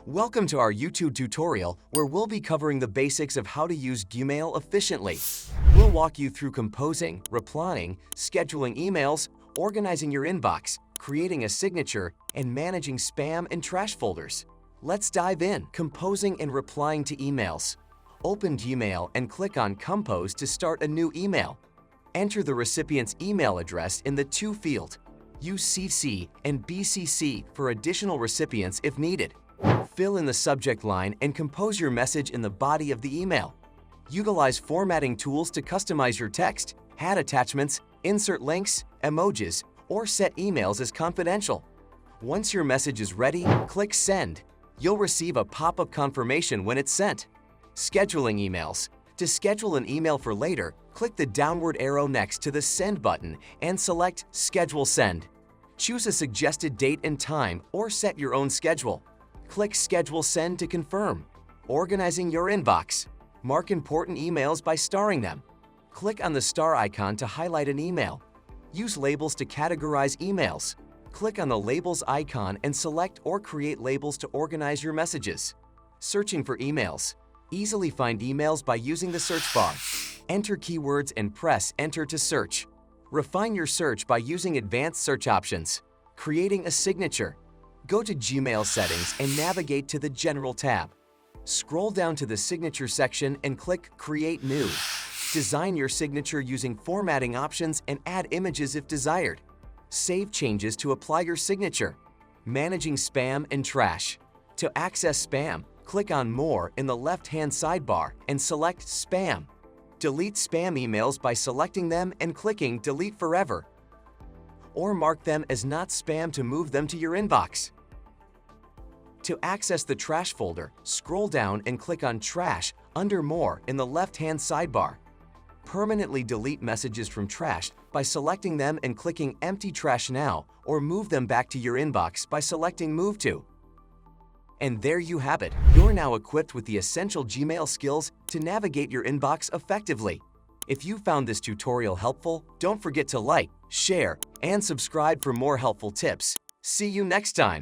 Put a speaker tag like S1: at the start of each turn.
S1: Welcome to our YouTube tutorial where we'll be covering the basics of how to use Gmail efficiently. We'll walk you through composing, replying, scheduling emails, organizing your inbox, creating a signature, and managing spam and trash folders. Let's dive in. Composing and replying to emails. Open Gmail and click on Compose to start a new email. Enter the recipient's email address in the To field. Use CC and BCC for additional recipients if needed. Fill in the subject line and compose your message in the body of the email. Utilize formatting tools to customize your text, add attachments, insert links, emojis, or set emails as confidential. Once your message is ready, click Send. You'll receive a pop-up confirmation when it's sent. Scheduling emails. To schedule an email for later, click the downward arrow next to the Send button and select Schedule Send. Choose a suggested date and time or set your own schedule. Click Schedule Send to confirm. Organizing your inbox. Mark important emails by starring them. Click on the star icon to highlight an email. Use labels to categorize emails. Click on the labels icon and select or create labels to organize your messages. Searching for emails. Easily find emails by using the search bar. Enter keywords and press Enter to search. Refine your search by using advanced search options. Creating a signature. Go to Gmail settings and navigate to the General tab. Scroll down to the Signature section and click Create New. Design your signature using formatting options and add images if desired. Save changes to apply your signature. Managing spam and trash. To access spam, click on More in the left-hand sidebar and select Spam. Delete spam emails by selecting them and clicking Delete Forever. Or mark them as not spam to move them to your inbox. To access the trash folder, scroll down and click on Trash under More in the left-hand sidebar. Permanently delete messages from trash by selecting them and clicking Empty Trash Now, or move them back to your inbox by selecting Move To. And there you have it. You're now equipped with the essential Gmail skills to navigate your inbox effectively. If you found this tutorial helpful, don't forget to like, share, and subscribe for more helpful tips. See you next time.